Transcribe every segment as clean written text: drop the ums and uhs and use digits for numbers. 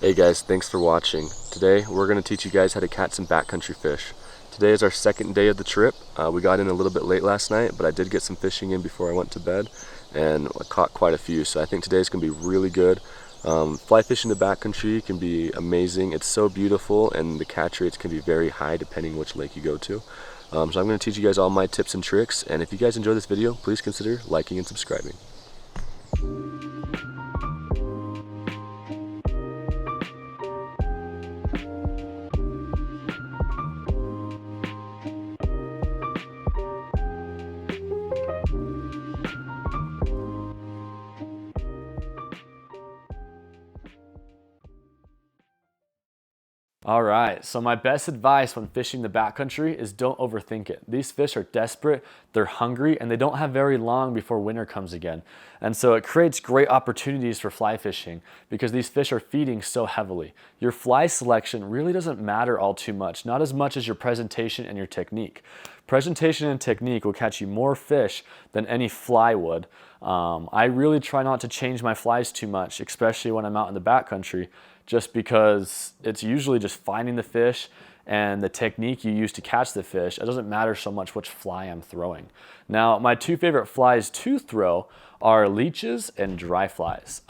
Hey guys, thanks for watching. Today we're going to teach you guys how to catch some backcountry fish. Today is our second day of the trip. We got in a little bit late last night, but I did get some fishing in before I went to bed, and I caught quite a few, so I think today's going to be really good. Fly fishing the backcountry can be amazing. It's so beautiful, and the catch rates can be very high depending which lake you go to. So I'm going to teach you guys all my tips and tricks, and if you guys enjoy this video, please consider liking and subscribing. All right, so my best advice when fishing the backcountry is don't overthink it. These fish are desperate, they're hungry, and they don't have very long before winter comes again. And so it creates great opportunities for fly fishing because these fish are feeding so heavily. Your fly selection really doesn't matter all too much, not as much as your presentation and your technique. Presentation and technique will catch you more fish than any fly would. I really try not to change my flies too much, especially when I'm out in the backcountry, just because it's usually just finding the fish and the technique you use to catch the fish. It doesn't matter so much which fly I'm throwing. Now, my two favorite flies to throw are leeches and dry flies.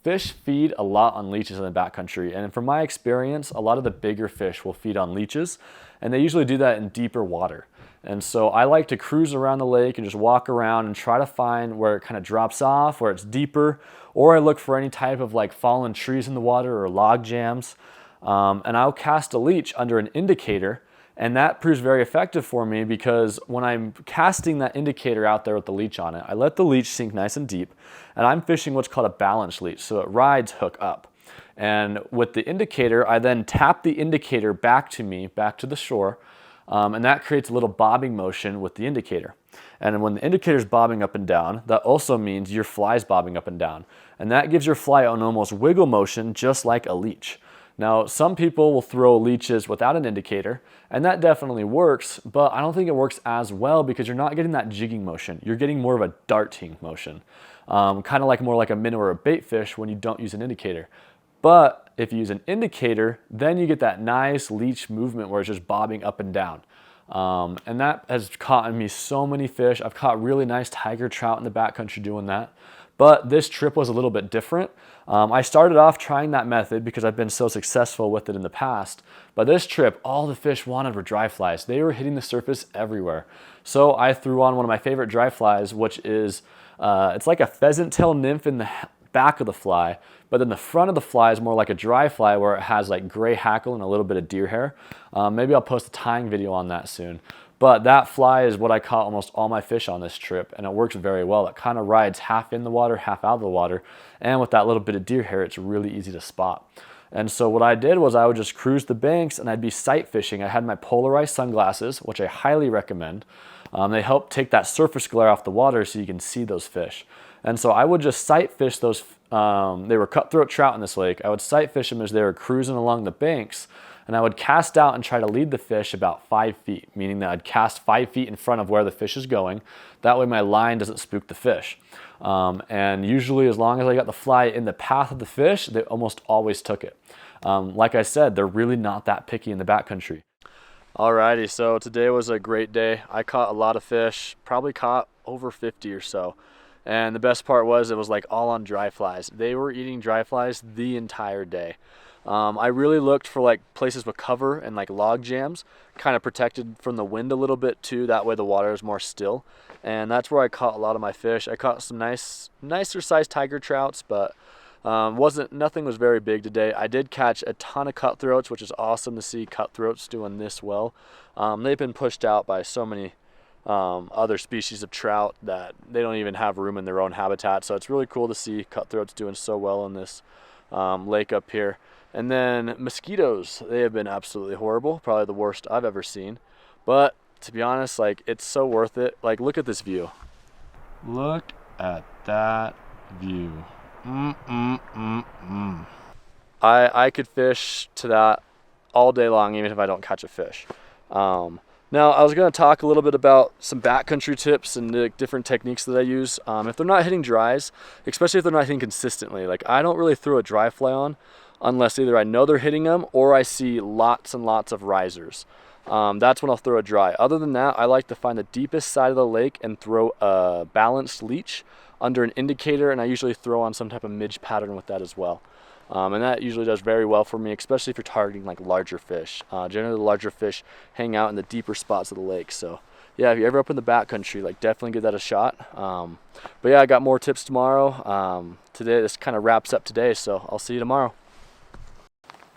Fish feed a lot on leeches in the backcountry, and from my experience, a lot of the bigger fish will feed on leeches, and they usually do that in deeper water. And so I like to cruise around the lake and just walk around and try to find where it kind of drops off, where it's deeper, or I look for any type of like fallen trees in the water or log jams. And I'll cast a leech under an indicator, and that proves very effective for me because when I'm casting that indicator out there with the leech on it, I let the leech sink nice and deep, and I'm fishing what's called a balance leech, so it rides hook up. And with the indicator, I then tap the indicator back to me, back to the shore, and that creates a little bobbing motion with the indicator. And when the indicator is bobbing up and down, that also means your fly is bobbing up and down. And that gives your fly an almost wiggle motion just like a leech. Now, some people will throw leeches without an indicator, and that definitely works, but I don't think it works as well because you're not getting that jigging motion. You're getting more of a darting motion, kind of like more like a minnow or a bait fish when you don't use an indicator. But if you use an indicator, then you get that nice leech movement where it's just bobbing up and down. And that has caught me so many fish. I've caught really nice tiger trout in the backcountry doing that. But this trip was a little bit different. I started off trying that method because I've been so successful with it in the past. But this trip, all the fish wanted were dry flies. They were hitting the surface everywhere. So I threw on one of my favorite dry flies, which is, it's like a pheasant tail nymph in the back of the fly, but then the front of the fly is more like a dry fly where it has like gray hackle and a little bit of deer hair. Maybe I'll post a tying video on that soon. But that fly is what I caught almost all my fish on this trip, and it works very well. It kind of rides half in the water, half out of the water, and with that little bit of deer hair, it's really easy to spot. And so what I did was I would just cruise the banks and I'd be sight fishing. I had my polarized sunglasses, which I highly recommend. They help take that surface glare off the water so you can see those fish. And so I would just sight fish those, they were cutthroat trout in this lake. I would sight fish them as they were cruising along the banks, and I would cast out and try to lead the fish about 5 feet, meaning that I'd cast 5 feet in front of where the fish is going. That way my line doesn't spook the fish. And usually as long as I got the fly in the path of the fish, they almost always took it. Like I said, they're really not that picky in the backcountry. Alrighty, so today was a great day. I caught a lot of fish, probably caught over 50 or so. And the best part was it was like all on dry flies. They were eating dry flies the entire day. I really looked for like places with cover and like log jams, kind of protected from the wind a little bit too. That way the water is more still. And that's where I caught a lot of my fish. I caught some nicer sized tiger trouts, but nothing was very big today. I did catch a ton of cutthroats, which is awesome to see cutthroats doing this well. They've been pushed out by so many other species of trout that they don't even have room in their own habitat. So it's really cool to see cutthroats doing so well in this lake up here. And then mosquitoes, they have been absolutely horrible, probably the worst I've ever seen. But to be honest, like, it's so worth it. Like, look at this view. Look at that view. I could fish to that all day long, even if I don't catch a fish. Now, I was going to talk a little bit about some backcountry tips and the different techniques that I use. If they're not hitting dries, especially if they're not hitting consistently, like I don't really throw a dry fly on unless either I know they're hitting them or I see lots and lots of risers. That's when I'll throw a dry. Other than that, I like to find the deepest side of the lake and throw a balanced leech under an indicator, and I usually throw on some type of midge pattern with that as well. And that usually does very well for me, especially if you're targeting like larger fish. Generally the larger fish hang out in the deeper spots of the lake. So yeah, if you're ever up in the backcountry, like definitely give that a shot. But yeah, I got more tips tomorrow. Today, this kind of wraps up today, so I'll see you tomorrow.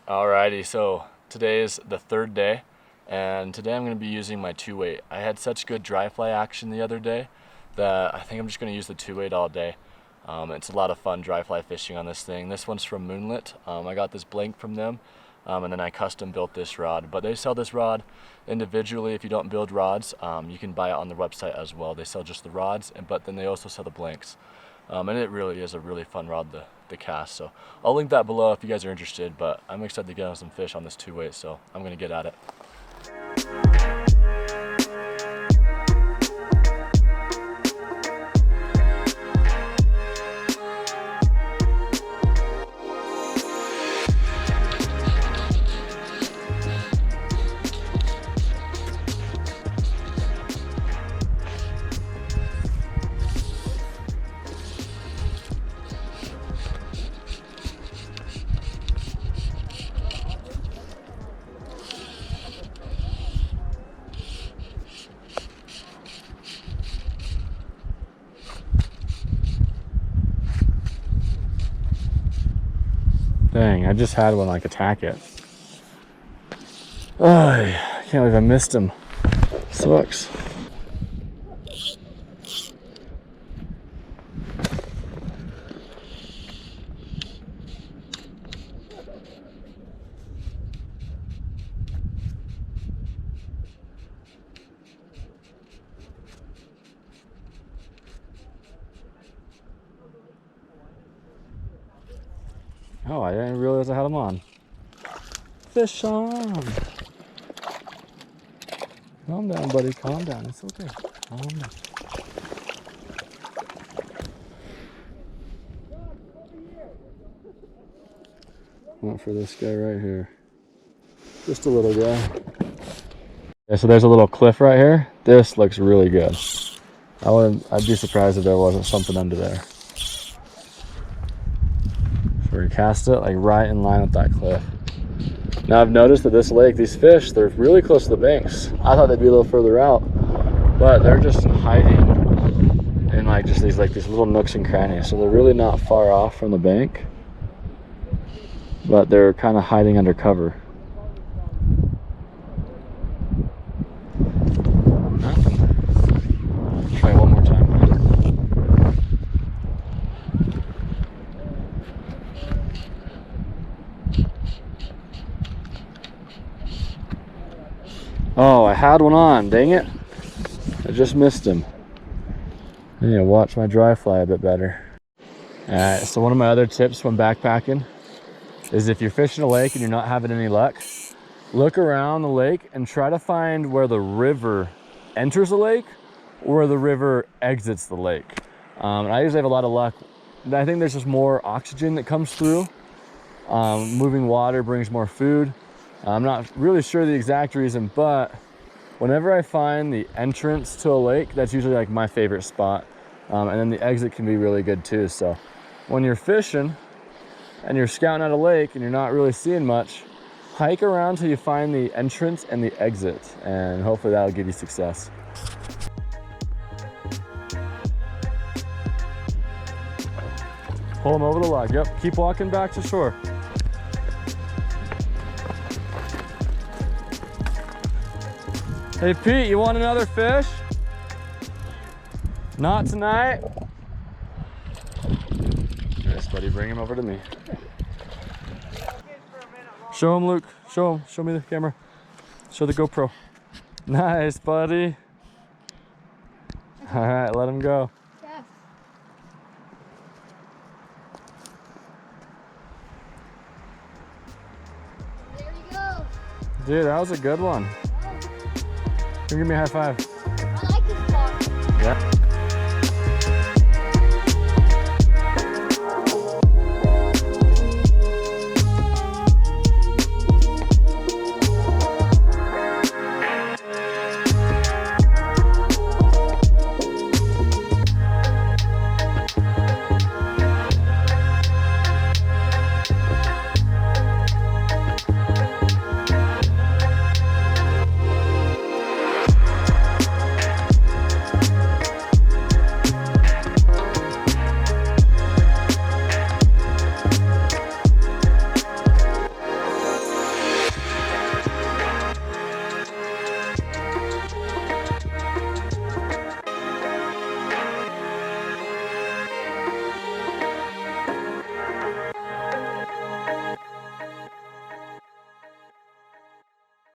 Alrighty, so today is the third day, and today I'm going to be using my 2-weight. I had such good dry fly action the other day that I think I'm just going to use the 2-weight all day. It's a lot of fun dry fly fishing on this thing. This one's from Moonlit. I got this blank from them, and then I custom built this rod. But they sell this rod individually. If you don't build rods, you can buy it on their website as well. They sell just the rods, but then they also sell the blanks. And it really is a really fun rod to cast. So I'll link that below if you guys are interested, but I'm excited to get on some fish on this 2-weight, so I'm going to get at it. Dang, I just had one like attack it. Oh, I can't believe I missed him. Sucks. Oh, I didn't realize I had them on. Fish on! Calm down, buddy. Calm down. It's okay. Calm down. Went for this guy right here. Just a little guy. Okay, so there's a little cliff right here. This looks really good. I'd be surprised if there wasn't something under there. We cast it like right in line with that cliff. Now I've noticed that this lake, these fish, they're really close to the banks. I thought they'd be a little further out, but they're just hiding in like just these little nooks and crannies. So they're really not far off from the bank, but they're kind of hiding under cover. Nothing. Try one more time. Oh, I had one on, dang it. I just missed him. I need to watch my dry fly a bit better. Alright, so one of my other tips when backpacking is if you're fishing a lake and you're not having any luck, look around the lake and try to find where the river enters the lake or where the river exits the lake. And I usually have a lot of luck. I think there's just more oxygen that comes through. Moving water brings more food. I'm not really sure the exact reason, but whenever I find the entrance to a lake, that's usually like my favorite spot. And then the exit can be really good too. So when you're fishing and you're scouting out a lake and you're not really seeing much, hike around till you find the entrance and the exit, and hopefully that'll give you success. Pull them over the log. Yep, keep walking back to shore. Hey Pete, you want another fish? Not tonight? Yes, buddy, bring him over to me. Show him, Luke. Show him. Show me the camera. Show the GoPro. Nice, buddy. All right, let him go. Yes. There you go. Dude, that was a good one. Give me a high five.